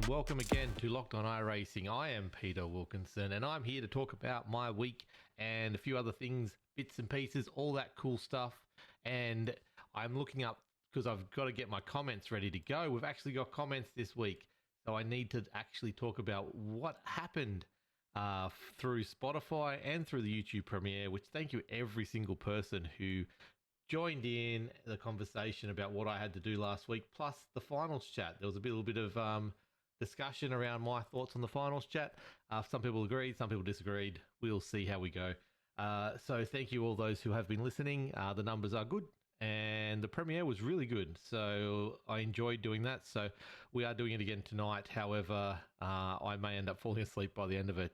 and welcome again to Locked On iRacing. I am Peter Wilkinson, and I'm here to talk about my week and a few other things, bits and pieces, all that cool stuff. And I'm looking up because I've got to get my comments ready to go. We've actually got comments this week, so I need to actually talk about what happened through Spotify and through the YouTube premiere, which thank you every single person who joined in the conversation about what I had to do last week, plus the finals chat. There was a little bit of discussion around my thoughts on the finals chat. Some people agreed, some people disagreed. We'll see how we go. So thank you all those who have been listening. The numbers are good and the premiere was really good. So I enjoyed doing that. So we are doing it again tonight. However, I may end up falling asleep by the end of it.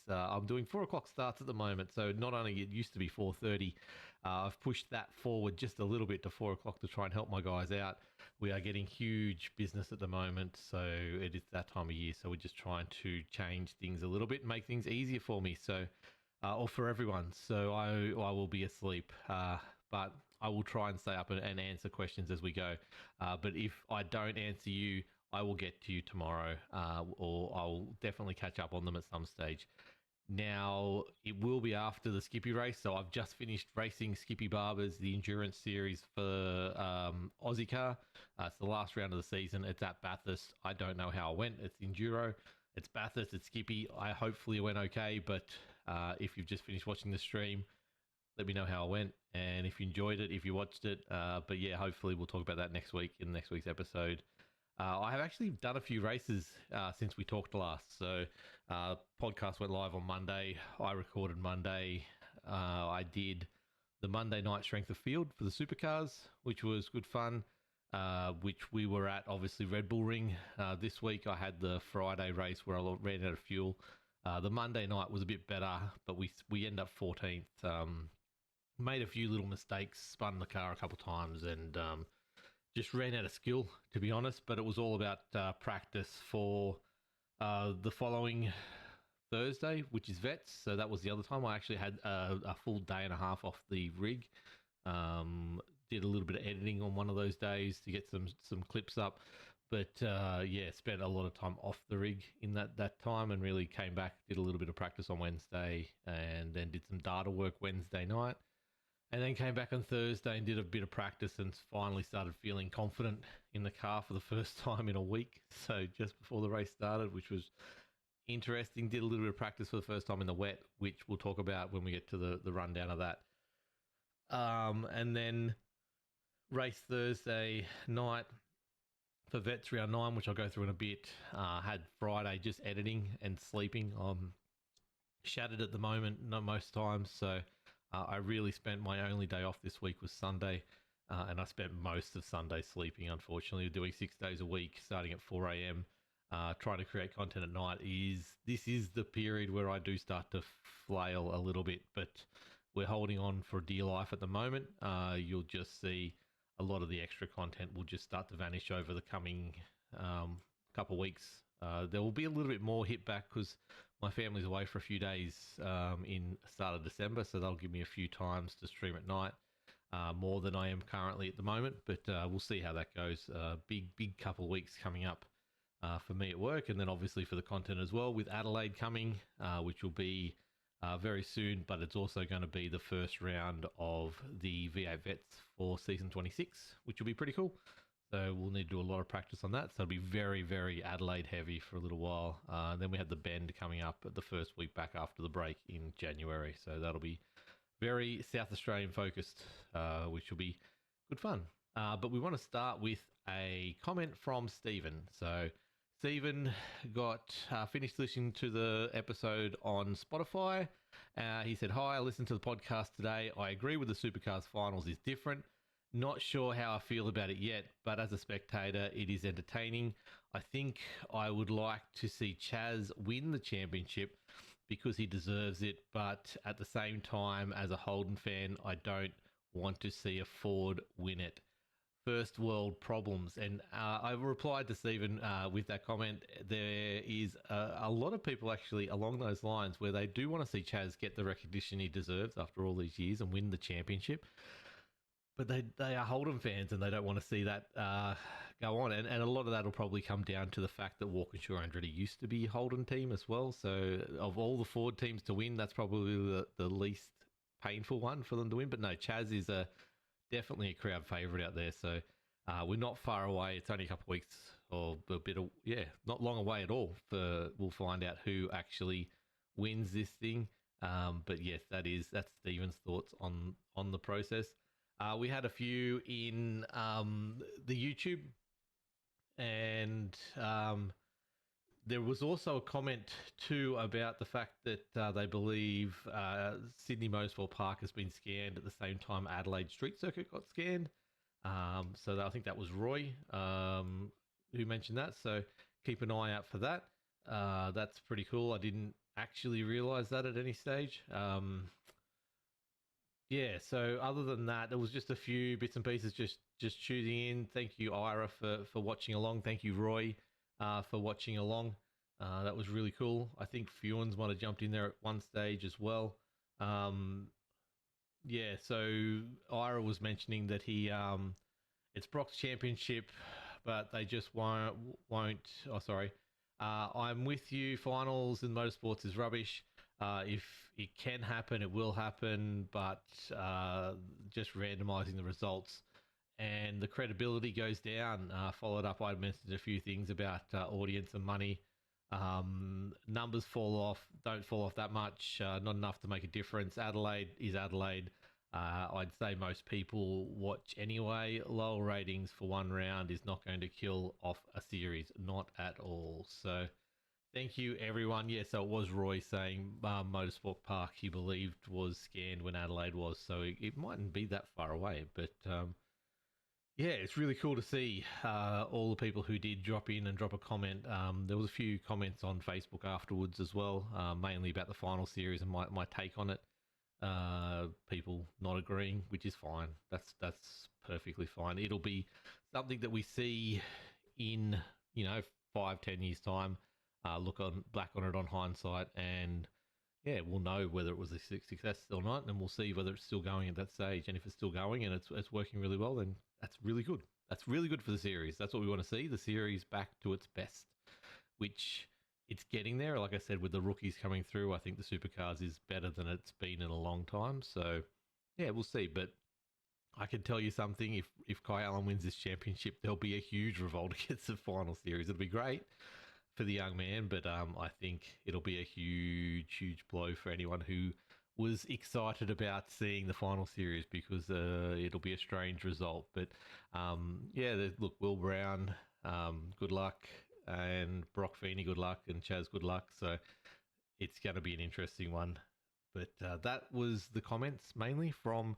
I'm doing 4 o'clock starts at the moment. So not only it used to be 4:30, I've pushed that forward just a little bit to 4 o'clock to try and help my guys out. We are getting huge business at the moment, so it is that time of year. So we're just trying to change things a little bit and make things easier for me, or for everyone. So I will be asleep, but I will try and stay up and answer questions as we go. But if I don't answer you, I will get to you tomorrow, or I'll definitely catch up on them at some stage. Now, it will be after the Skippy race, so I've just finished racing Skippy Barbers, the endurance series for Aussie Car. It's the last round of the season. It's at Bathurst. I don't know how it went. It's Enduro. It's Bathurst. It's Skippy. Hopefully it went okay, but if you've just finished watching the stream, let me know how it went, and if you enjoyed it, if you watched it. But yeah, hopefully we'll talk about that next week in next week's episode. I have actually done a few races since we talked last. So podcast went live on Monday. I recorded Monday. I did the Monday night strength of field for the Supercars, which was good fun, which we were at, obviously, Red Bull Ring. This week I had the Friday race where I ran out of fuel. The Monday night was a bit better, but we ended up 14th. Made a few little mistakes, spun the car a couple times, and just ran out of skill, to be honest. But it was all about practice for the following Thursday, which is Vets. So that was the other time. I actually had a full day and a half off the rig. Did a little bit of editing on one of those days to get some clips up. But yeah, spent a lot of time off the rig in that time, and really came back, did a little bit of practice on Wednesday, and then did some data work Wednesday night. And then came back on Thursday and did a bit of practice and finally started feeling confident in the car for the first time in a week. So just before the race started, which was interesting. Did a little bit of practice for the first time in the wet, which we'll talk about when we get to the rundown of that. And then race Thursday night for Vets Round 9, which I'll go through in a bit. Had Friday just editing and sleeping. I'm shattered at the moment, not most times, so I really spent my only day off this week was Sunday, and I spent most of Sunday sleeping, unfortunately. Doing 6 days a week, starting at 4 a.m., trying to create content at night. This is the period where I do start to flail a little bit, but we're holding on for dear life at the moment. You'll just see a lot of the extra content will just start to vanish over the coming couple of weeks. There will be a little bit more hit back because my family's away for a few days in start of December, so that'll give me a few times to stream at night, more than I am currently at the moment, but we'll see how that goes. Big couple of weeks coming up for me at work, and then obviously for the content as well, with Adelaide coming, which will be very soon, but it's also going to be the first round of the V8 Vets for season 26, which will be pretty cool. So we'll need to do a lot of practice on that. So it'll be very, very Adelaide heavy for a little while. Then we have the Bend coming up at the first week back after the break in January. So that'll be very South Australian focused, which will be good fun. But we want to start with a comment from Stephen. So Stephen got finished listening to the episode on Spotify. He said, "Hi, I listened to the podcast today. I agree with the Supercars finals is different. Not sure how I feel about it yet, but as a spectator, it is entertaining. I think I would like to see Chaz win the championship because he deserves it, but at the same time, as a Holden fan, I don't want to see a Ford win it. First world problems." And I replied to Stephen with that comment. There is a lot of people actually along those lines where they do want to see Chaz get the recognition he deserves after all these years and win the championship. but they are Holden fans and they don't want to see that go on. And a lot of that will probably come down to the fact that Walkinshaw Andretti used to be a Holden team as well. So of all the Ford teams to win, that's probably the least painful one for them to win. But no, Chaz is definitely a crowd favourite out there. So we're not far away. It's only a couple of weeks or a bit of, not long away at all. We'll find out who actually wins this thing. But yes, that's Stephen's thoughts on the process. We had a few in the YouTube, and there was also a comment too about the fact that they believe Sydney Motorsport Park has been scanned at the same time Adelaide Street Circuit got scanned. So I think that was Roy who mentioned that. So keep an eye out for that. That's pretty cool. I didn't actually realise that at any stage. So other than that, there was just a few bits and pieces just choosing in. Thank you, Ira, for watching along. Thank you, Roy, for watching along. That was really cool. I think Fuens might have jumped in there at one stage as well. So Ira was mentioning that it's Brock's championship, but they just won't. Oh, sorry. I'm with you. Finals in motorsports is rubbish. If it can happen, it will happen, but just randomizing the results and the credibility goes down. Followed up, I mentioned a few things about audience and money. Numbers don't fall off that much, not enough to make a difference. Adelaide is Adelaide. I'd say most people watch anyway. Lower ratings for one round is not going to kill off a series, not at all. So thank you, everyone. Yeah, so it was Roy saying Motorsport Park he believed was scanned when Adelaide was, so it mightn't be that far away. But it's really cool to see all the people who did drop in and drop a comment. There was a few comments on Facebook afterwards as well, mainly about the final series and my take on it. People not agreeing, which is fine. That's perfectly fine. It'll be something that we see in 5-10 years time. Look back on it on hindsight, and we'll know whether it was a success or not, and we'll see whether it's still going at that stage. And if it's still going and it's working really well, then that's really good. That's really good for the series. That's what we want to see, the series back to its best, which it's getting there. Like I said, with the rookies coming through, I think the Supercars is better than it's been in a long time. So we'll see. But I can tell you something, if Kai Allen wins this championship, there'll be a huge revolt against the final series. It'll be great for the young man, but I think it'll be a huge blow for anyone who was excited about seeing the final series, because it'll be a strange result. But look, Will Brown, good luck, and Brock Feeney, good luck, and Chaz, good luck. So it's going to be an interesting one. But that was the comments mainly from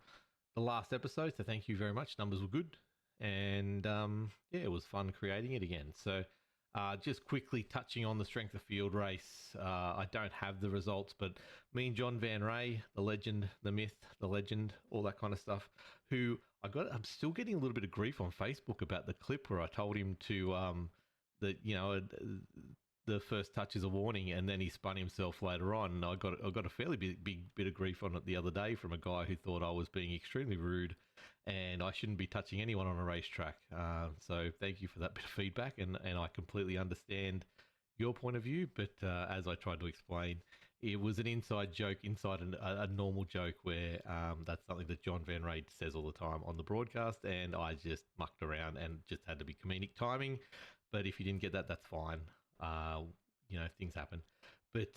the last episode, so thank you very much. Numbers were good, and it was fun creating it again. So just quickly touching on the strength of field race, I don't have the results, but me and John Van Ray, the legend, the myth, the legend, all that kind of stuff, I'm still getting a little bit of grief on Facebook about the clip where I told him to the first touch is a warning, and then he spun himself later on. And I got a fairly big bit of grief on it the other day from a guy who thought I was being extremely rude and I shouldn't be touching anyone on a racetrack. So thank you for that bit of feedback, and I completely understand your point of view. But as I tried to explain, it was an inside joke, inside a normal joke where that's something that John Van Ray says all the time on the broadcast, and I just mucked around and just had to be comedic timing. But if you didn't get that, that's fine. Things happen. But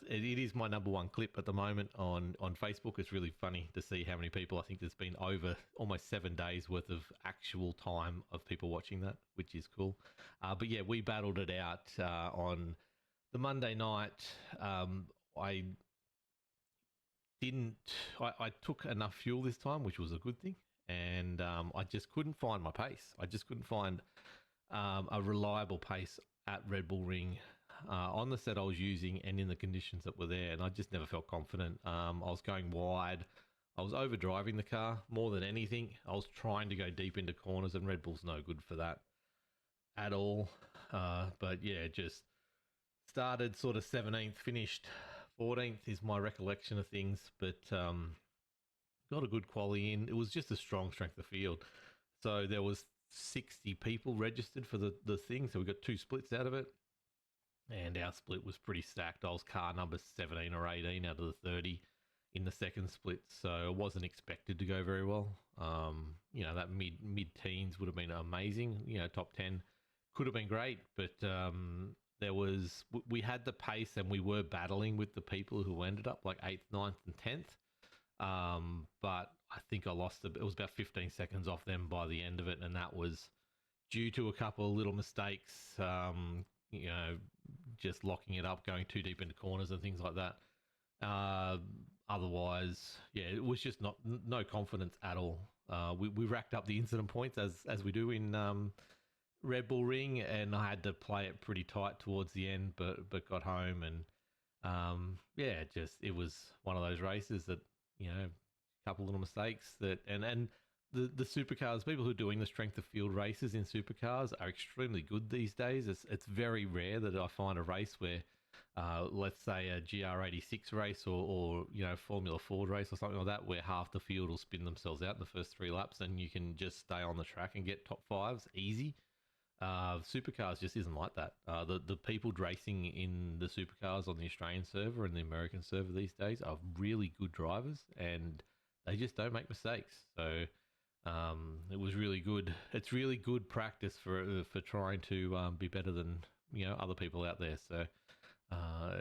it is my number one clip at the moment on Facebook. It's really funny to see how many people. I think there's been over almost 7 days worth of actual time of people watching that, which is cool. But we battled it out on the Monday night. I took enough fuel this time, which was a good thing. And I just couldn't find my pace. I just couldn't find a reliable pace at Red Bull Ring on the set I was using and in the conditions that were there, and I just never felt confident. I was going wide. I was overdriving the car more than anything. I was trying to go deep into corners, and Red Bull's no good for that at all. But just started sort of 17th, finished 14th is my recollection of things. But got a good quali in. It was just a strong strength of field. So there was 60 people registered for the thing. So we got two splits out of it. And our split was pretty stacked. I was car number 17 or 18 out of the 30 in the second split. So it wasn't expected to go very well. That mid teens would have been amazing. Top 10 could have been great, but we had the pace and we were battling with the people who ended up like 8th, ninth, and 10th. But I think I lost it was about 15 seconds off them by the end of it, and that was due to a couple of little mistakes, just locking it up, going too deep into corners and things like that. Otherwise, yeah, it was just no confidence at all. We racked up the incident points as we do in Red Bull Ring, and I had to play it pretty tight towards the end, but got home, and it was one of those races that a couple little mistakes and the supercars, people who are doing the strength of field races in supercars are extremely good these days. It's very rare that I find a race where, let's say a GR86 race or Formula Ford race or something like that, where half the field will spin themselves out in the first 3 laps and you can just stay on the track and get top fives easy. Supercars just isn't like that. The people racing in the supercars on the Australian server and the American server these days are really good drivers, and they just don't make mistakes. So it was really good. It's really good practice for trying to be better than other people out there. So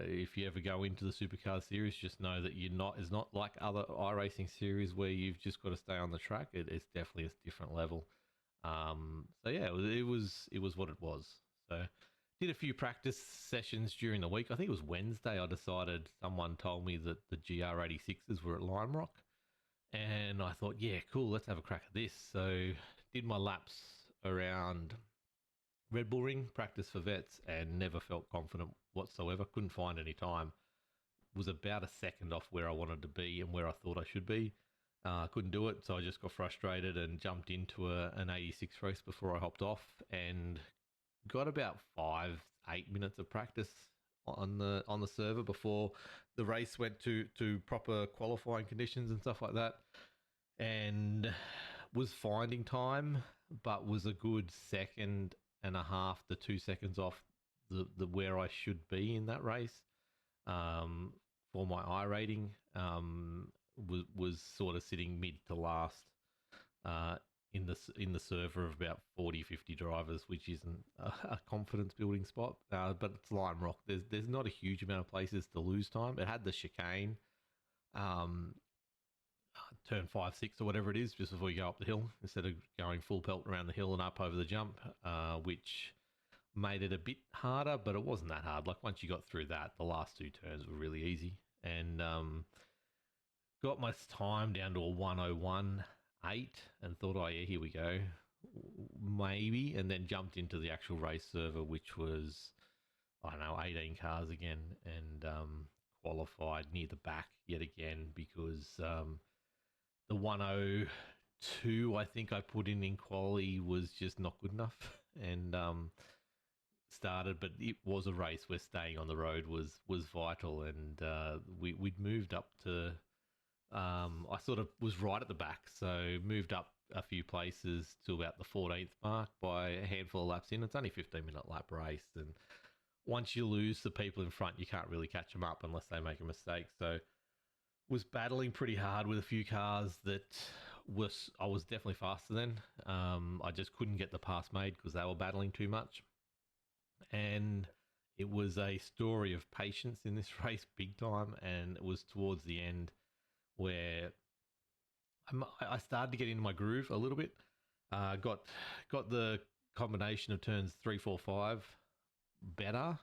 if you ever go into the supercar series, just know that it's not like other iRacing series where you've just got to stay on the track. It's definitely a different level. It was what it was. So did a few practice sessions during the week. I think it was Wednesday. I decided someone told me that the GR86s were at Lime Rock, and I thought, yeah, cool, let's have a crack at this. So did my laps around Red Bull Ring, practice for vets, and never felt confident whatsoever. Couldn't find any time. Was about a second off where I wanted to be and where I thought I should be. Couldn't do it, so I just got frustrated and jumped into an 86 race before I hopped off, and got about 5-8 minutes of practice on the server before the race went to proper qualifying conditions and stuff like that, and was finding time, but was a good 1.5 seconds to 2 seconds off the where I should be in that race. For my I rating, was sort of sitting mid to last in the server of about 40-50 drivers, which isn't a confidence building spot, but it's Lime Rock. There's not a huge amount of places to lose time. It had the chicane, turn 5, 6 or whatever it is, just before you go up the hill, instead of going full pelt around the hill and up over the jump, which made it a bit harder, but it wasn't that hard. Like once you got through that, the last 2 turns were really easy, and got my time down to a 1:01.8 and thought, oh yeah, here we go, maybe, and then jumped into the actual race server, which was, I don't know, 18 cars again, and qualified near the back yet again, because the 1:02 I think I put in quali was just not good enough, and started, but it was a race where staying on the road was vital, and we'd moved up to I sort of was right at the back, so moved up a few places to about the 14th mark by a handful of laps in. It's only a 15-minute lap race, and once you lose the people in front, you can't really catch them up unless they make a mistake. So was battling pretty hard with a few cars that I was definitely faster than. I just couldn't get the pass made because they were battling too much. And it was a story of patience in this race, big time, and it was towards the end where I started to get into my groove a little bit. Got the combination of turns 3, 4, 5 better,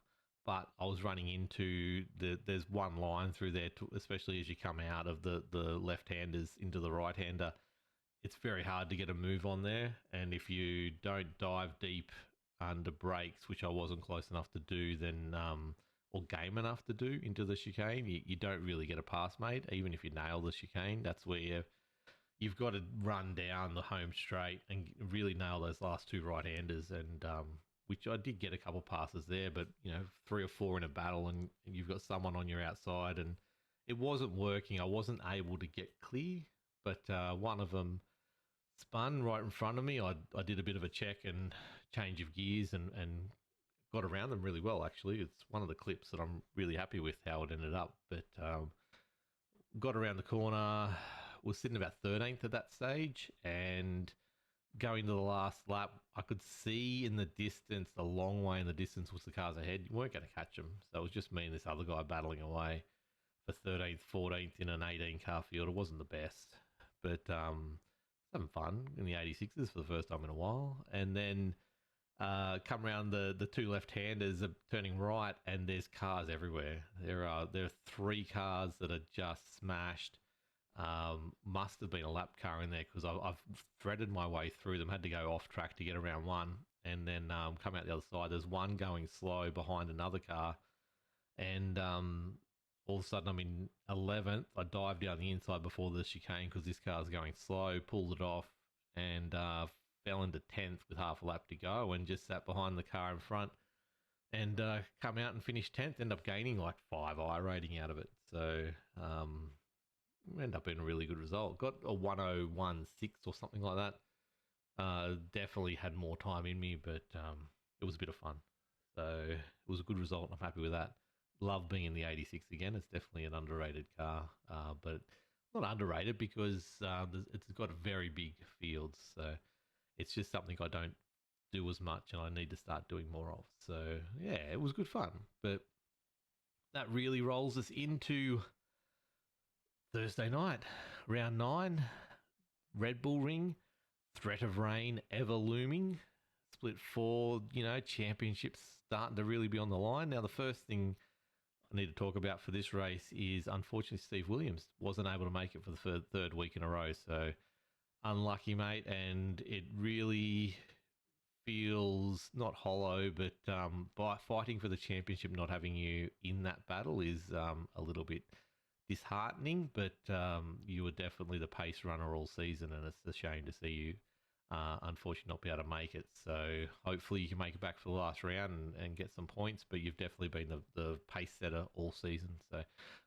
but I was running into there's one line through there, especially as you come out of the left-handers into the right-hander. It's very hard to get a move on there, and if you don't dive deep under brakes, which I wasn't close enough to do, then or game enough to do into the chicane, you don't really get a pass made, even if you nail the chicane. That's where you've got to run down the home straight and really nail those last 2 right-handers, and which I did get a couple passes there, but 3 or 4 in a battle, and you've got someone on your outside, and it wasn't working. I wasn't able to get clear but one of them spun right in front of me. I did a bit of a check and change of gears and got around them really well, actually. It's one of the clips that I'm really happy with how it ended up. But got around the corner, was sitting about 13th at that stage, and going to the last lap, I could see in the distance, a long way in the distance was the cars ahead. You weren't going to catch them. So it was just me and this other guy battling away for 13th, 14th in an 18 car field. It wasn't the best, but having fun in the 86s for the first time in a while. And then come around the two left-handers are turning right, and there's cars everywhere. There are 3 cars that are just smashed. Must have been a lap car in there because I've threaded my way through them. Had to go off track to get around one, and then come out the other side. There's one going slow behind another car, and all of a sudden I'm in 11th. I dive down the inside before the chicane because this car's going slow. Pulled it off and fell into 10th with half a lap to go, and just sat behind the car in front. And come out and finish 10th. End up gaining like 5 iRating out of it. So end up being a really good result. Got a 101.6 or something like that. Definitely had more time in me, but it was a bit of fun. So it was a good result. I'm happy with that. Love being in the 86 again. It's definitely an underrated car, but not underrated because it's got a very big field. So it's just something I don't do as much and I need to start doing more of. So yeah, it was good fun. But that really rolls us into Thursday night, round 9, Red Bull Ring, threat of rain ever looming, split 4, championships starting to really be on the line. Now, the first thing I need to talk about for this race is, unfortunately, Steve Williams wasn't able to make it for the third week in a row. So unlucky, mate, and it really feels not hollow, but by fighting for the championship, not having you in that battle is a little bit disheartening, but you were definitely the pace runner all season, and it's a shame to see you unfortunately not be able to make it. So hopefully you can make it back for the last round and get some points, but you've definitely been the pace setter all season. So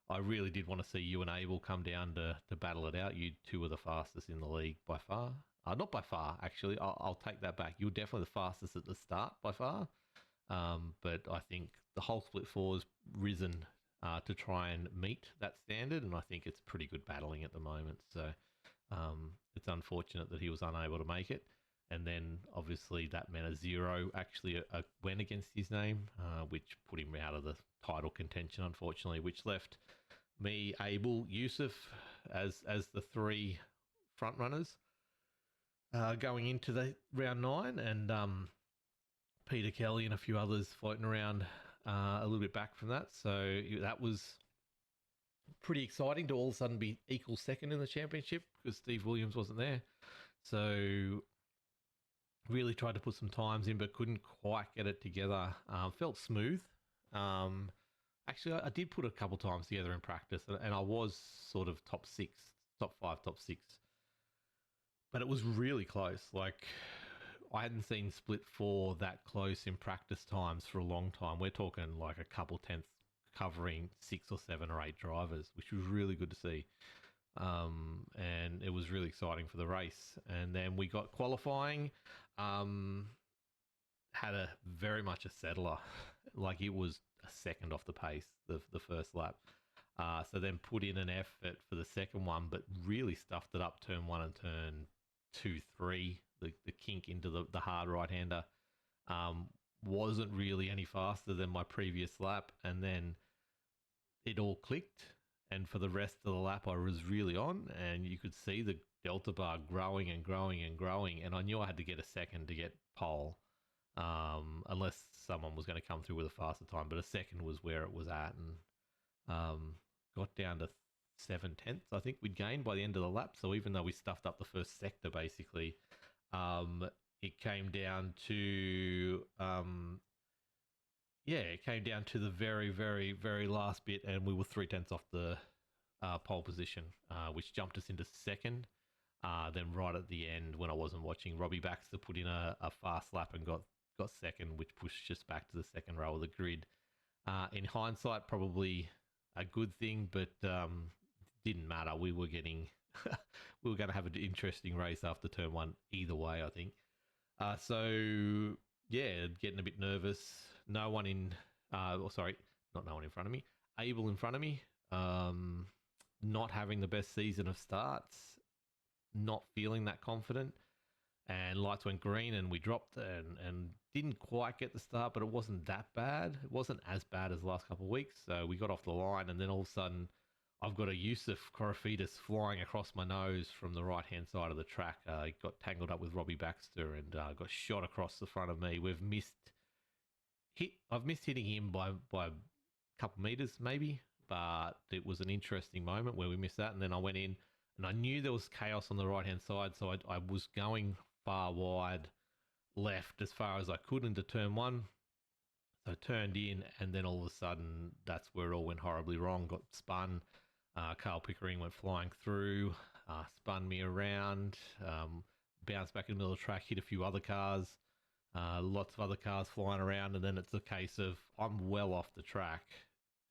I really did want to see you and Abel come down to battle it out. You two were the fastest in the league by far. Not by far, actually. I'll take that back. You were definitely the fastest at the start by far. But I think the whole split 4 has risen to try and meet that standard, and I think it's pretty good battling at the moment. So it's unfortunate that he was unable to make it. And then obviously that meant a 0 actually went against his name, which put him out of the title contention, unfortunately, which left me, Abel, Yusuf as the 3 front runners going into the round 9, and Peter Kelly and a few others floating around a little bit back from that. So that was pretty exciting to all of a sudden be equal second in the championship because Steve Williams wasn't there. So really tried to put some times in, but couldn't quite get it together. Felt smooth. Actually, I did put a couple times together in practice, and I was sort of top 5, top 6. But it was really close. Like, I hadn't seen split 4 that close in practice times for a long time. We're talking like a couple tenths covering 6 or 7 or 8 drivers, which was really good to see. And it was really exciting for the race. And then we got qualifying, had a very much a settler. Like, it was a second off the pace, the first lap. So then put in an effort for the second one, but really stuffed it up turn 1 and turn 2, 3. The kink into the hard right-hander wasn't really any faster than my previous lap, and then it all clicked, and for the rest of the lap I was really on, and you could see the delta bar growing and growing and growing, and I knew I had to get a second to get pole, unless someone was going to come through with a faster time, but a second was where it was at, and got down to 7/10 I think we'd gained by the end of the lap. So even though we stuffed up the first sector, basically, it came down to the very, very, very last bit, and we were 3/10 off the pole position, which jumped us into second. Then right at the end, when I wasn't watching, Robbie Baxter put in a fast lap and got second, which pushed us back to the second row of the grid. In hindsight, probably a good thing, but didn't matter. We were getting we were going to have an interesting race after turn one either way, I think. So yeah, getting a bit nervous. No one in, sorry, not no one in front of me. Abel in front of me. Not having the best season of starts. Not feeling that confident. And lights went green and we dropped and didn't quite get the start, but it wasn't that bad. It wasn't as bad as the last couple of weeks. So we got off the line, and then all of a sudden I've got a Yusuf Corophetus flying across my nose from the right-hand side of the track. He got tangled up with Robbie Baxter and got shot across the front of me. I've missed hitting him by a couple meters maybe, but it was an interesting moment where we missed that. And then I went in and I knew there was chaos on the right-hand side, so I was going far wide left as far as I could into turn one. So I turned in, and then all of a sudden, that's where it all went horribly wrong. Got spun. Carl Pickering went flying through, spun me around, bounced back in the middle of the track, hit a few other cars, lots of other cars flying around, and then it's a case of I'm well off the track,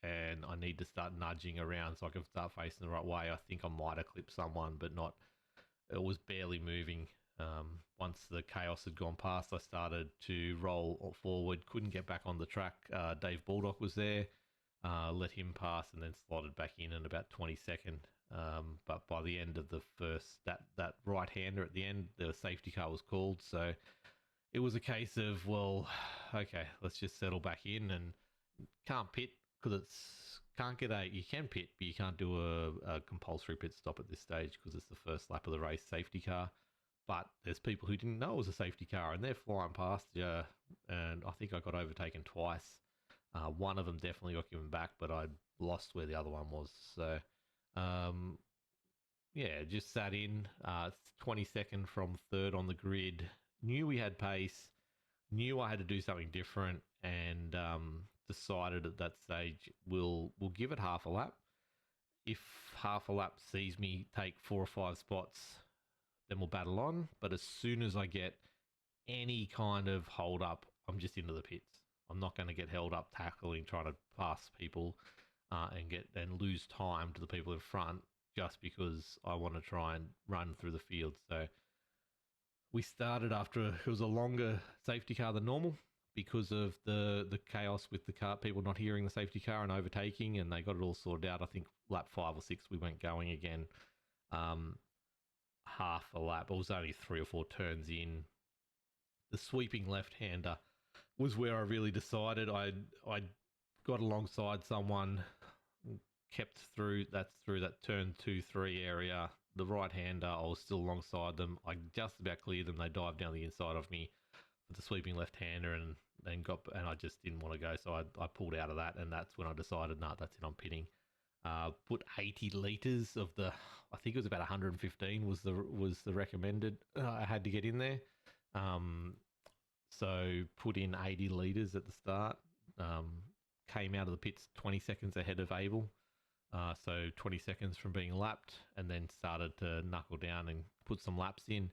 and I need to start nudging around so I can start facing the right way. I think I might have clipped someone, but not. It was barely moving. Once the chaos had gone past, I started to roll forward, couldn't get back on the track. Dave Baldock was there, let him pass, and then slotted back in about 22nd. But by the end of the first, that right-hander at the end, the safety car was called. So it was a case of, well, okay, let's just settle back in, and can't pit because you can pit, but you can't do a compulsory pit stop at this stage because it's the first lap of the race safety car. But there's people who didn't know it was a safety car, and they're flying past you, and I think I got overtaken twice. One of them definitely got given back, but I lost where the other one was. So, yeah, just sat in. 22nd from third on the grid. Knew we had pace. Knew I had to do something different, and decided at that stage we'll give it half a lap. If half a lap sees me take 4 or 5 spots, then we'll battle on. But as soon as I get any kind of hold up, I'm just into the pits. I'm not going to get held up tackling, trying to pass people and lose time to the people in front just because I want to try and run through the field. So we started after it was a longer safety car than normal because of the chaos with the car, people not hearing the safety car and overtaking, and they got it all sorted out. I think lap 5 or 6 we went going again. Half a lap. It was only 3 or 4 turns in. The sweeping left-hander was where I really decided. I got alongside someone, kept through that turn 2-3 area. The right-hander, I was still alongside them. I just about cleared them. They dived down the inside of me with the sweeping left-hander and I just didn't want to go, so I pulled out of that, and that's when I decided, nah, that's it, I'm pitting. Put 80 litres of I think it was about 115 was the recommended I had to get in there. So put in 80 litres at the start. Came out of the pits 20 seconds ahead of Abel. So 20 seconds from being lapped, and then started to knuckle down and put some laps in,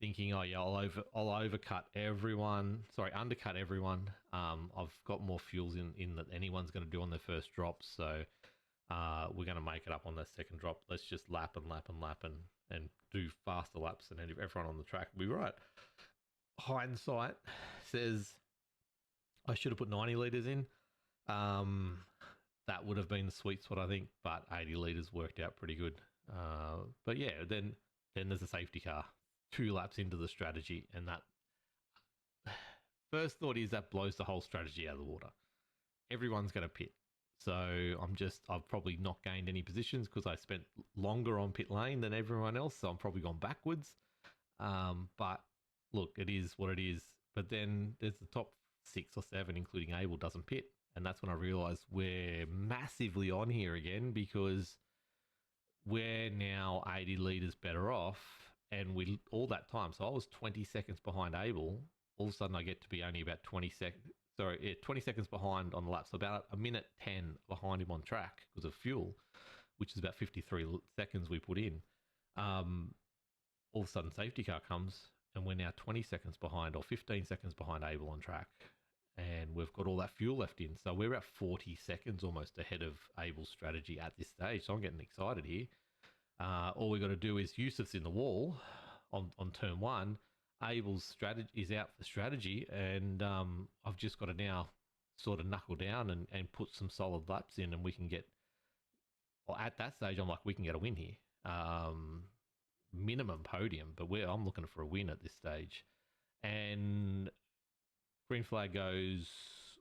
thinking, oh yeah, I'll undercut everyone. I've got more fuels in that anyone's going to do on their first drop, so we're going to make it up on that second drop. Let's just lap and do faster laps than everyone on the track will be right. Hindsight says I should have put 90 litres in. That would have been the sweet spot, I think, but 80 litres worked out pretty good. But yeah, then there's a safety car 2 laps into the strategy, and that first thought is that blows the whole strategy out of the water. Everyone's going to pit. So I've probably not gained any positions because I spent longer on pit lane than everyone else. So I'm probably gone backwards. But look, it is what it is. But then there's the top 6 or 7, including Abel, doesn't pit. And that's when I realized we're massively on here again, because we're now 80 litres better off. And all that time, so I was 20 seconds behind Abel. All of a sudden I get to be only about 20 seconds behind on the lap. So about a minute 10 behind him on track because of fuel, which is about 53 seconds we put in. All of a sudden safety car comes and we're now 20 seconds behind or 15 seconds behind Abel on track. And we've got all that fuel left in. So we're about 40 seconds almost ahead of Abel's strategy at this stage. So I'm getting excited here. All we got to do is Yusuf's in the wall on turn one. Abel's strategy is out for strategy, and I've just got to now sort of knuckle down and put some solid laps in, and we can get. Well, at that stage, I'm like, we can get a win here. Minimum podium, but I'm looking for a win at this stage. And green flag goes.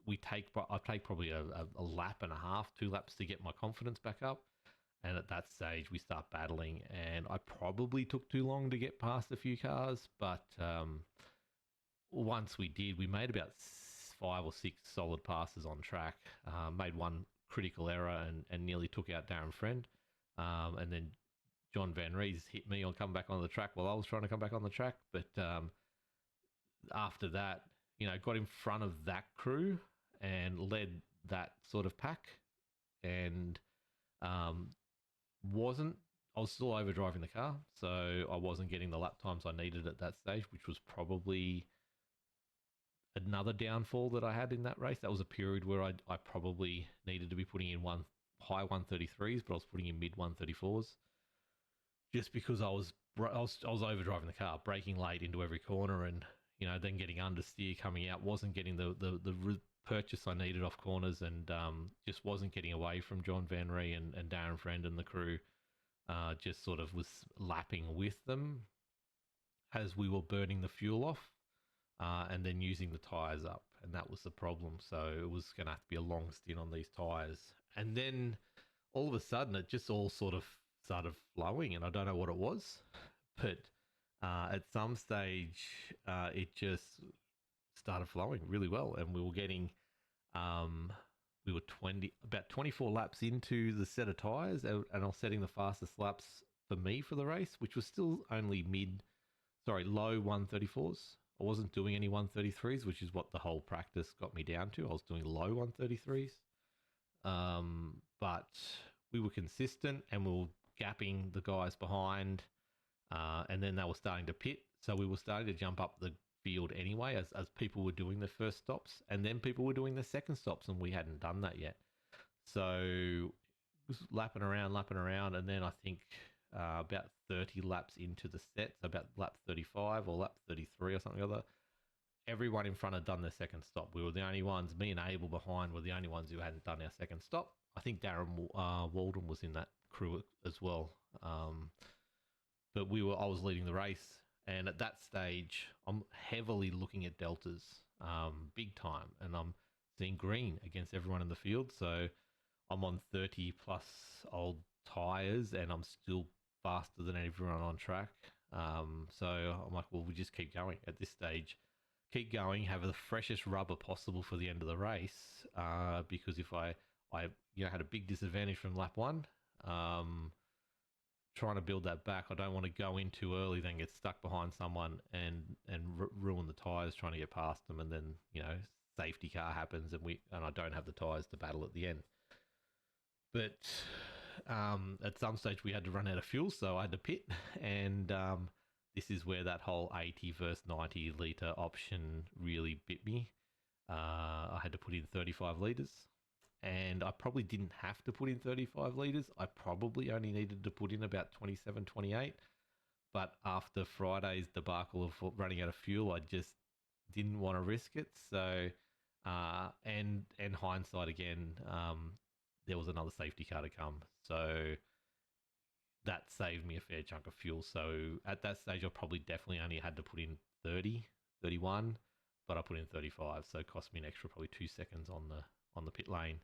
I take probably a lap and a half, 2 laps to get my confidence back up. And at that stage, we start battling. And I probably took too long to get past a few cars. But once we did, we made about 5 or 6 solid passes on track. Made one critical error and nearly took out Darren Friend. And then John Van Rees hit me on come back on the track while I was trying to come back on the track. But after that, got in front of that crew and led that sort of pack, and I was still overdriving the car, so I wasn't getting the lap times I needed at that stage, which was probably another downfall that I had in that race. That was a period where I probably needed to be putting in high 133s, but I was putting in mid 134s, just because I was overdriving the car, braking late into every corner, and then getting understeer coming out, wasn't getting the purchase I needed off corners, and just wasn't getting away from John Van Ree and Darren Friend and the crew. Just sort of was lapping with them as we were burning the fuel off, and then using the tyres up, and that was the problem. So it was going to have to be a long stint on these tyres. And then all of a sudden it just all sort of started flowing, and I don't know what it was, but at some stage it just started flowing really well, and we were getting about 24 laps into the set of tyres, and I was setting the fastest laps for me for the race, which was still only low 134s. I wasn't doing any 133s, which is what the whole practice got me down to. I was doing low 133s, but we were consistent, and we were gapping the guys behind, and then they were starting to pit, so we were starting to jump up the field anyway as people were doing their first stops, and then people were doing their second stops, and we hadn't done that yet. So was lapping around, and then I think about 30 laps into the set, so about lap 35 or lap 33 or something like that, everyone in front had done their second stop. We were the only ones, me and Abel behind were the only ones who hadn't done our second stop. I think Darren Waldron was in that crew as well. But I was leading the race, and at that stage, I'm heavily looking at deltas, big time, and I'm seeing green against everyone in the field. So I'm on 30 plus old tyres, and I'm still faster than everyone on track. So I'm like, well, we just keep going at this stage. Keep going, have the freshest rubber possible for the end of the race, because if I had a big disadvantage from lap 1, trying to build that back. I don't want to go in too early, then get stuck behind someone and ruin the tyres trying to get past them, and then safety car happens, and I don't have the tyres to battle at the end. But at some stage we had to run out of fuel, so I had to pit, and this is where that whole 80 versus 90 litre option really bit me. I had to put in 35 litres, and I probably didn't have to put in 35 litres. I probably only needed to put in about 27, 28. But after Friday's debacle of running out of fuel, I just didn't want to risk it. So, and hindsight again, there was another safety car to come. So that saved me a fair chunk of fuel. So at that stage, I probably definitely only had to put in 30, 31, but I put in 35. So it cost me an extra probably 2 seconds on the pit lane,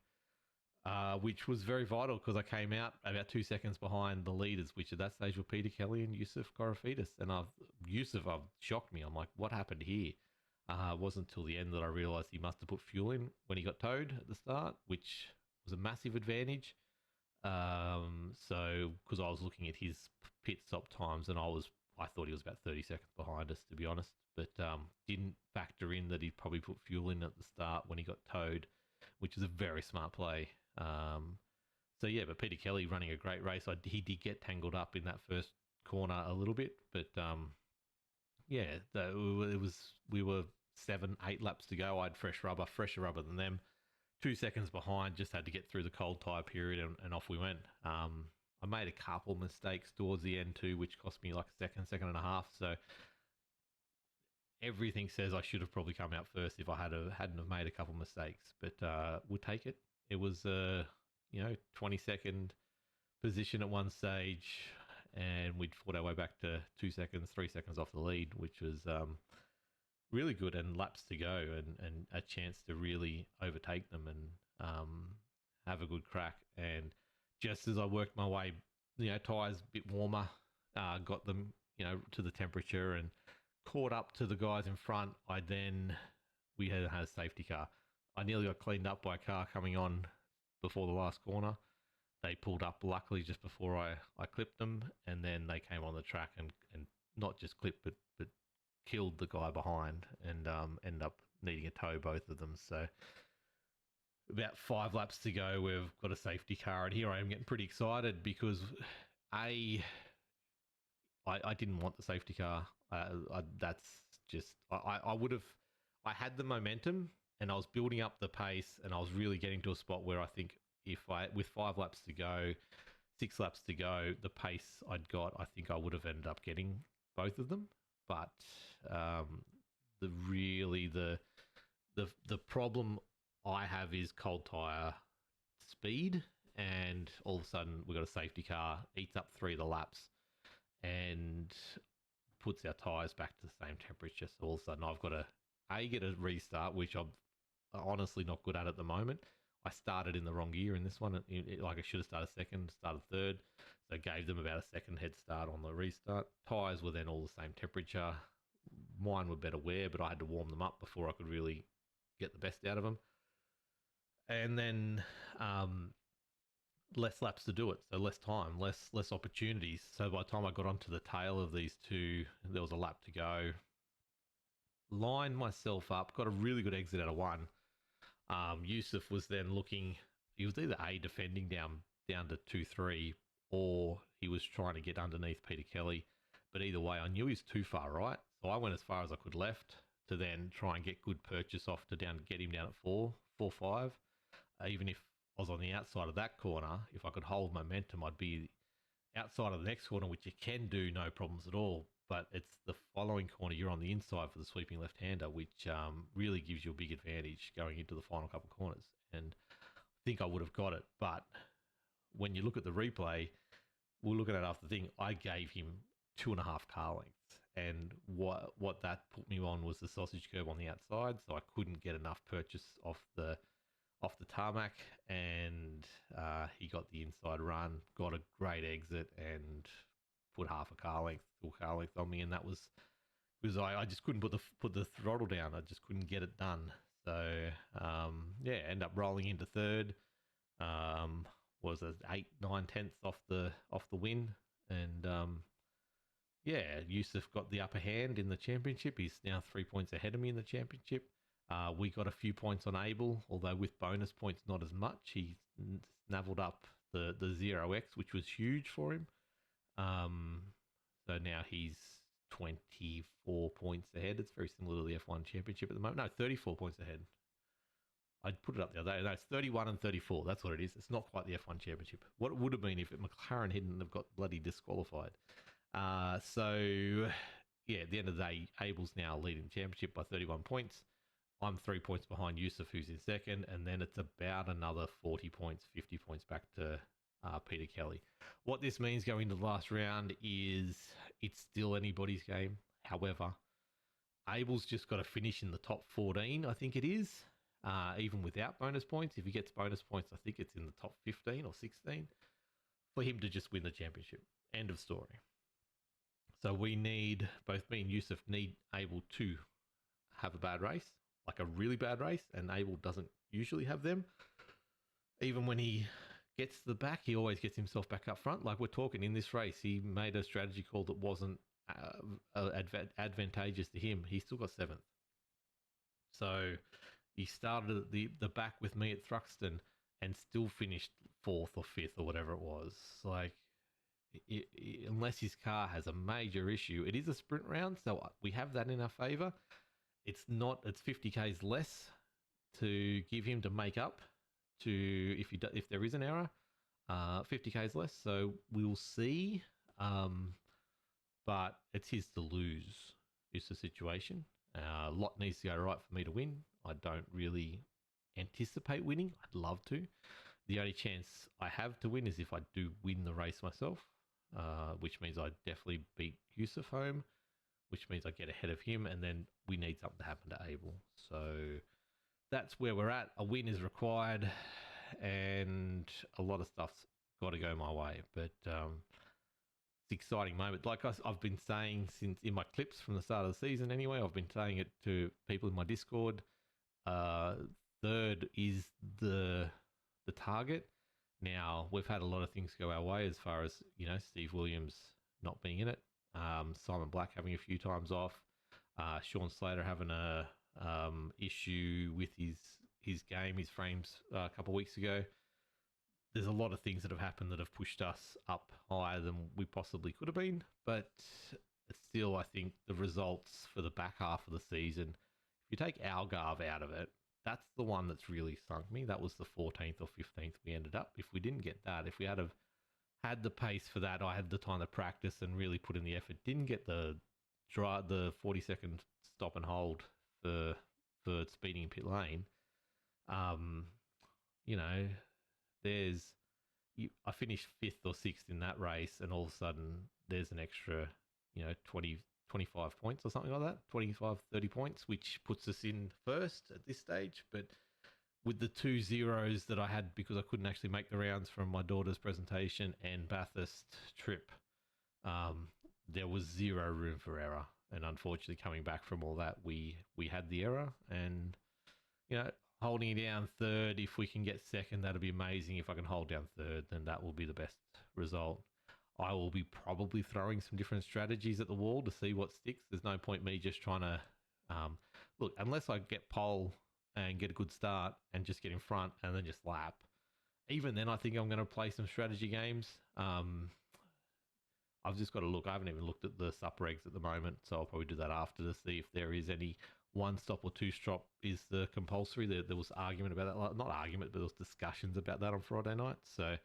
which was very vital because I came out about 2 seconds behind the leaders, which at that stage were Peter Kelly and Yusuf Korofidis. And Yusuf shocked me. I'm like, what happened here? It wasn't until the end that I realised he must have put fuel in when he got towed at the start, which was a massive advantage. So because I was looking at his pit stop times, and I thought he was about 30 seconds behind us, to be honest, but didn't factor in that he'd probably put fuel in at the start when he got towed, which is a very smart play. So yeah, but Peter Kelly running a great race. He did get tangled up in that first corner a little bit, but yeah, we were 7-8 laps to go. I had fresher rubber than them. 2 seconds behind, just had to get through the cold tyre period, and off we went. I made a couple mistakes towards the end too, which cost me like a second and a half. So everything says I should have probably come out first if I hadn't have made a couple mistakes. But we'll take it. It was 22nd position at one stage, and we'd fought our way back to 2 seconds, 3 seconds off the lead, which was really good, and laps to go, and a chance to really overtake them and have a good crack. And just as I worked my way, tyres a bit warmer, got them, to the temperature and caught up to the guys in front. We had a safety car. I nearly got cleaned up by a car coming on before the last corner. They pulled up luckily just before I clipped them, and then they came on the track and not just clipped but killed the guy behind, and ended up needing a tow, both of them. So about 5 laps to go, we've got a safety car, and here I am getting pretty excited because I didn't want the safety car. I had the momentum and I was building up the pace, and I was really getting to a spot where I think with 5 laps to go, 6 laps to go, the pace I'd got, I think I would have ended up getting both of them. But the problem I have is cold tire speed, and all of a sudden we've got a safety car, eats up 3 of the laps, and puts our tyres back to the same temperature. So all of a sudden I've got to get a restart, which I'm honestly not good at the moment. I started in the wrong gear in this one. Like I should have started second, started third. So gave them about a second head start on the restart. Tyres were then all the same temperature. Mine were better wear, but I had to warm them up before I could really get the best out of them. And then less laps to do it, so less time, less opportunities. So by the time I got onto the tail of these two, there was a lap to go. Lined myself up, got a really good exit out of one. Yusuf was then looking, he was either defending down to 2-3, or he was trying to get underneath Peter Kelly. But either way, I knew he was too far right, so I went as far as I could left to then try and get good purchase off to get him down at 4-5. Even if I was on the outside of that corner, if I could hold momentum, I'd be outside of the next corner, which you can do, no problems at all. But it's the following corner, you're on the inside for the sweeping left-hander, which really gives you a big advantage going into the final couple of corners. And I think I would have got it. But when you look at the replay, we'll look at it after the thing, I gave him 2.5 car lengths. And what that put me on was the sausage curb on the outside, so I couldn't get enough purchase off the tarmac, and he got the inside run, got a great exit, and put half a car length, full car length on me, and that was because I just couldn't put the throttle down. I just couldn't get it done. So end up rolling into third. Was 8-9 tenths off the win, and Yusuf got the upper hand in the championship. He's now 3 points ahead of me in the championship. We got a few points on Abel, although with bonus points not as much. He snaffled up the 0x, which was huge for him. So now he's 24 points ahead. It's very similar to the F1 championship at the moment. No, 34 points ahead. I put it up the other day. No, it's 31 and 34. That's what it is. It's not quite the F1 championship. What it would have been if McLaren hadn't have got bloody disqualified. At the end of the day, Abel's now leading the championship by 31 points. I'm 3 points behind Yusuf, who's in second, and then it's about another 40 points, 50 points back to Peter Kelly. What this means going into the last round is it's still anybody's game. However, Abel's just got to finish in the top 14, I think it is, even without bonus points. If he gets bonus points, I think it's in the top 15 or 16 for him to just win the championship. End of story. So we need, both me and Yusuf need Abel to have a bad race, like a really bad race, and Abel doesn't usually have them. Even when he gets to the back, he always gets himself back up front. Like we're talking in this race, he made a strategy call that wasn't advantageous to him. He still got 7th. So he started at the back with me at Thruxton and still finished 4th or 5th or whatever it was. Like, unless his car has a major issue, it is a sprint round, so we have that in our favour. It's 50Ks less to give him to make up to if there is an error. 50Ks less. So we'll see. But it's his to lose is the situation. A lot needs to go right for me to win. I don't really anticipate winning. I'd love to. The only chance I have to win is if I do win the race myself, which means I definitely beat Yusuf home, which means I get ahead of him, and then we need something to happen to Abel. So that's where we're at. A win is required, and a lot of stuff's got to go my way. But it's an exciting moment. Like I've been saying since in my clips from the start of the season anyway, I've been saying it to people in my Discord. Third is the target. Now, we've had a lot of things go our way as far as, Steve Williams not being in it, Simon Black having a few times off, Sean Slater having a issue with his game, his frames a couple of weeks ago. There's a lot of things that have happened that have pushed us up higher than we possibly could have been, but still, I think the results for the back half of the season, if you take Algarve out of it, that's the one that's really sunk me. That was the 14th or 15th we ended up. If we didn't get that, if we had had the pace for that, I had the time to practice and really put in the effort, didn't get the 40-second stop and hold for speeding in pit lane, I finished 5th or 6th in that race, and all of a sudden there's an extra, 20, 25 points or something like that, 25, 30 points, which puts us in first at this stage. But with the 2 zeros that I had because I couldn't actually make the rounds from my daughter's presentation and Bathurst trip, there was zero room for error. And unfortunately, coming back from all that, we had the error. And, holding it down third, if we can get second, that'll be amazing. If I can hold down third, then that will be the best result. I will be probably throwing some different strategies at the wall to see what sticks. There's no point me just trying to look, unless I get pole and get a good start and just get in front and then just lap. Even then, I think I'm going to play some strategy games. I've just got to look. I haven't even looked at the sup regs at the moment, so I'll probably do that after to see if there is any one stop or two stop is the compulsory. There was argument about that. Not argument, but there was discussions about that on Friday night. So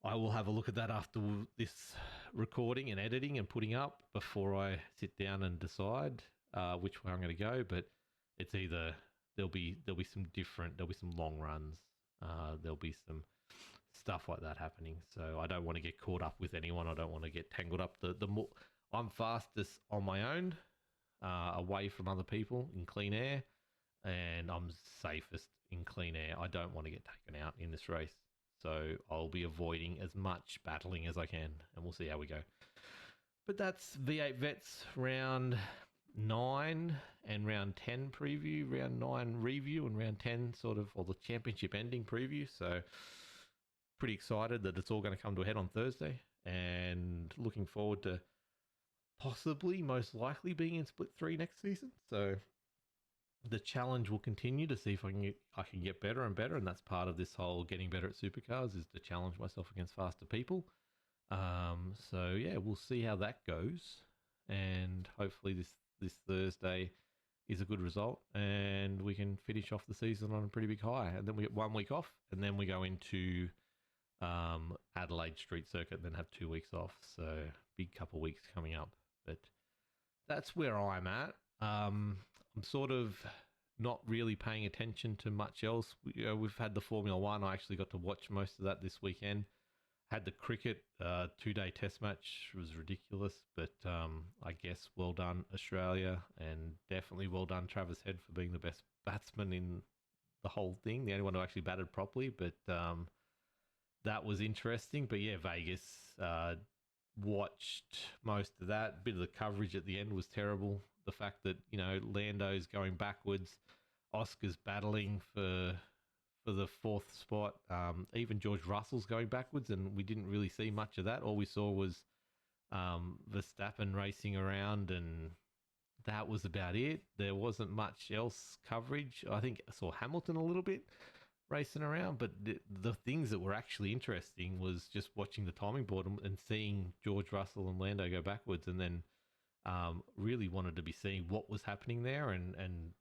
I will have a look at that after this recording and editing and putting up before I sit down and decide which way I'm going to go. But it's either there'll be some long runs, there'll be some stuff like that happening. So I don't want to get caught up with anyone. I don't want to get tangled up. The more I'm fastest on my own, away from other people in clean air, and I'm safest in clean air. I don't want to get taken out in this race. So I'll be avoiding as much battling as I can, and we'll see how we go. But that's V8 Vets round 9 and round 10 preview, round 9 review, and round 10 sort of, or the championship ending preview. So pretty excited that it's all going to come to a head on Thursday, and looking forward to possibly, most likely, being in Split 3 next season. So the challenge will continue to see if I can get better and better, and that's part of this whole getting better at Supercars, is to challenge myself against faster people. So yeah, we'll see how that goes, and hopefully this Thursday is a good result, and we can finish off the season on a pretty big high. And then we get 1 week off, and then we go into Adelaide Street Circuit, and then have 2 weeks off. So big couple weeks coming up. But that's where I'm at. I'm sort of not really paying attention to much else. We've had the Formula One. I actually got to watch most of that this weekend. Had the cricket 2-day test match. It was ridiculous, but I guess well done Australia, and definitely well done Travis Head for being the best batsman in the whole thing. The only one who actually batted properly, but that was interesting. But yeah, Vegas, watched most of that. Bit of the coverage at the end was terrible. The fact that, Lando's going backwards, Oscar's battling for the 4th spot, even George Russell's going backwards, and we didn't really see much of that. All we saw was Verstappen racing around, and that was about it. There wasn't much else coverage. I think I saw Hamilton a little bit racing around, but the things that were actually interesting was just watching the timing board and seeing George Russell and Lando go backwards, and then really wanted to be seeing what was happening there and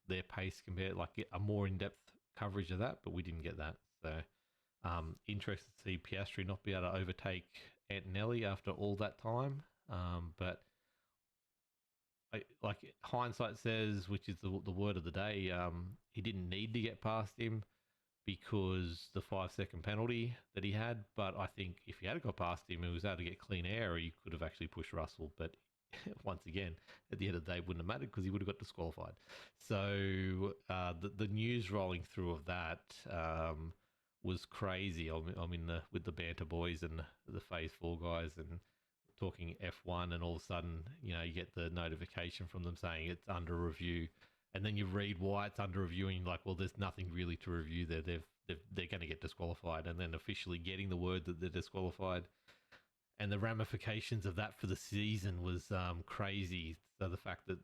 their pace compared, like a more in-depth coverage of that, but we didn't get that. So Interested to see Piastri not be able to overtake Antonelli after all that time. But like hindsight says, which is the word of the day, he didn't need to get past him because the 5 second penalty that he had. But I think if he had got past him, he was able to get clean air, or he could have actually pushed Russell. But once again, at the end of the day, it wouldn't have mattered because he would have got disqualified. So the news rolling through of that was crazy. I'm in the with the banter boys and the Phase 4 guys and talking F1, and all of a sudden, you get the notification from them saying it's under review, and then you read why it's under review, and you're like, well, there's nothing really to review there. They're going to get disqualified, and then officially getting the word that they're disqualified, and the ramifications of that for the season was crazy. So the fact that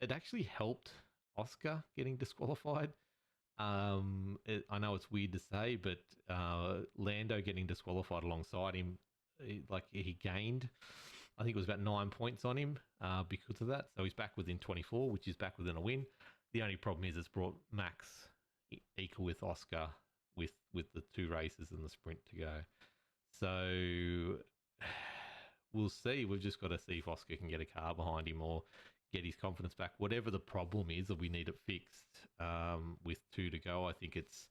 it actually helped Oscar getting disqualified. I know it's weird to say, but Lando getting disqualified alongside him, he gained, I think it was about 9 points on him because of that. So he's back within 24, which is back within a win. The only problem is it's brought Max equal with Oscar with the 2 races and the sprint to go. So we'll see. We've just got to see if Oscar can get a car behind him or get his confidence back. Whatever the problem is, that we need it fixed with 2 to go. I think it's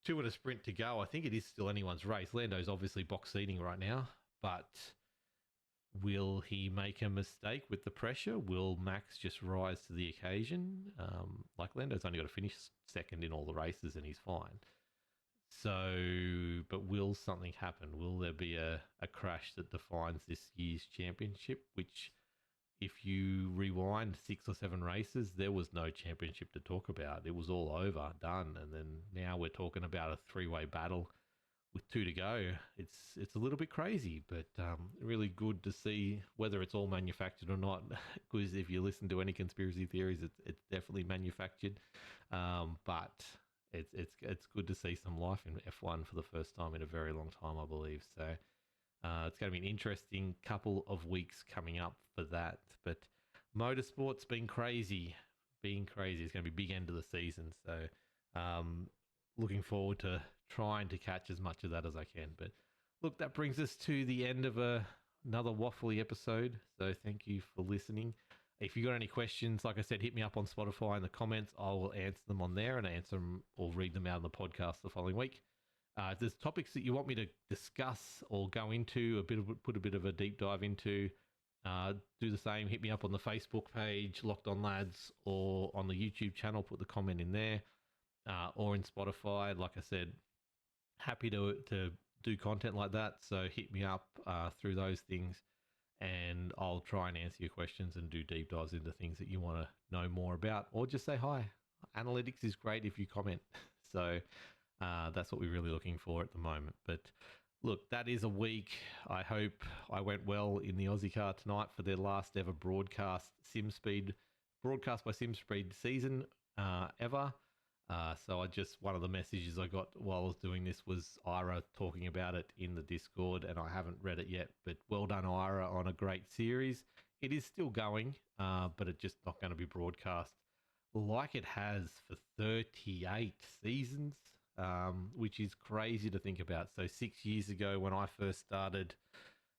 2 and a sprint to go. I think it is still anyone's race. Lando's obviously box seating right now, but will he make a mistake with the pressure? Will Max just rise to the occasion? Lando's only got to finish second in all the races and he's fine. So, but will something happen? Will there be a crash that defines this year's championship? Which, if you rewind 6 or 7 races, there was no championship to talk about. It was all over, done. And then now we're talking about a 3-way battle with 2 to go. It's a little bit crazy, but really good to see whether it's all manufactured or not. Because if you listen to any conspiracy theories, it's definitely manufactured. But it's good to see some life in F1 for the first time in a very long time, I believe. So it's going to be an interesting couple of weeks coming up for that. But motorsport's been crazy. It's going to be big end of the season. So looking forward to trying to catch as much of that as I can. But look, that brings us to the end of another waffly episode. So thank you for listening. If you got any questions, like I said, hit me up on Spotify in the comments. I will answer them on there and answer them or read them out in the podcast the following week. If there's topics that you want me to discuss or go into, put a bit of a deep dive into, do the same. Hit me up on the Facebook page, Locked On Lads, or on the YouTube channel. Put the comment in there, or in Spotify. Like I said, happy to do content like that. So hit me up through those things, and I'll try and answer your questions and do deep dives into things that you want to know more about, or just say hi. Analytics is great if you comment. So that's what we're really looking for at the moment. But look, that is a week. I hope I went well in the Aussie car tonight for their last ever broadcast by SimSpeed season ever. So one of the messages I got while I was doing this was Ira talking about it in the Discord, and I haven't read it yet, but well done, Ira, on a great series. It is still going, but it's just not going to be broadcast like it has for 38 seasons, which is crazy to think about. So 6 years ago when I first started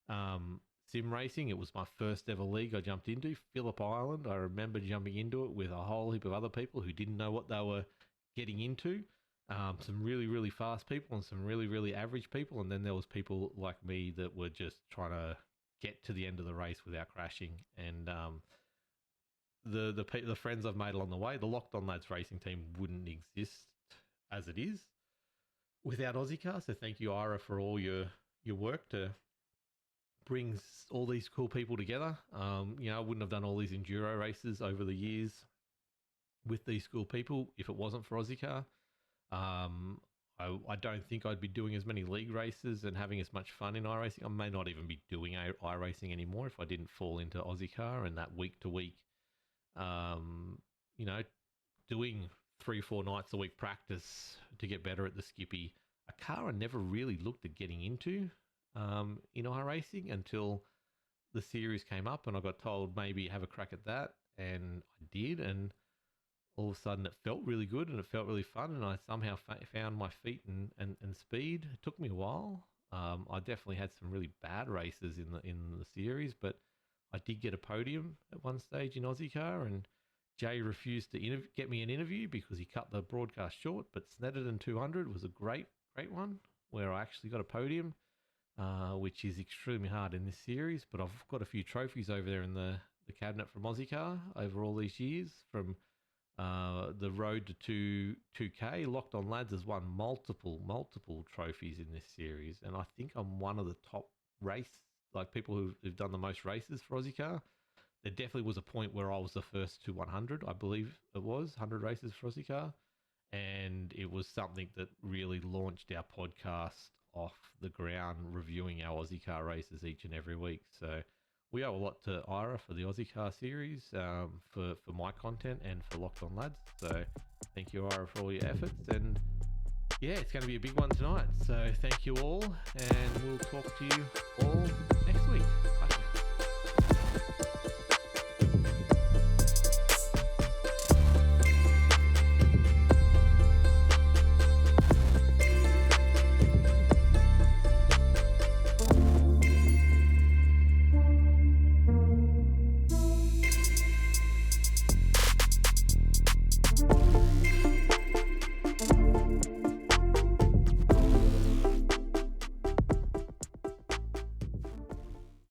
sim racing, it was my first ever league I jumped into, Phillip Island. I remember jumping into it with a whole heap of other people who didn't know what they were getting into. Some really, really fast people and some really, really average people. And then there was people like me that were just trying to get to the end of the race without crashing. And the friends I've made along the way, the Locked On Lads racing team wouldn't exist as it is without Aussie Car. So thank you, Ira, for all your work to bring all these cool people together. I wouldn't have done all these enduro races over the years with these cool people if it wasn't for Aussie Car. I don't think I'd be doing as many league races and having as much fun in iRacing. I may not even be doing iRacing anymore if I didn't fall into Aussie Car and that week to week, doing 3-4 nights a week practice to get better at the Skippy. A car I never really looked at getting into in iRacing until the series came up and I got told maybe have a crack at that, and I did, and all of a sudden it felt really good and it felt really fun, and I somehow found my feet and speed. It took me a while. I definitely had some really bad races in the series, but I did get a podium at one stage in Aussie Car, and Jay refused to get me an interview because he cut the broadcast short. But Snedden 200 was a great one where I actually got a podium, which is extremely hard in this series. But I've got a few trophies over there in the cabinet from Aussie Car over all these years, from the road to 2K. Locked On Lads has won multiple trophies in this series, and I think I'm one of the top people who've done the most races for Aussie Car. There definitely was a point where I was the first to 100, I believe it was 100 races for Aussie Car, and it was something that really launched our podcast off the ground, reviewing our Aussie Car races each and every week. So we owe a lot to Ira for the Aussie Car series, for my content and for Locked On Lads. So thank you, Ira, for all your efforts. And yeah, it's going to be a big one tonight. So thank you all, and we'll talk to you all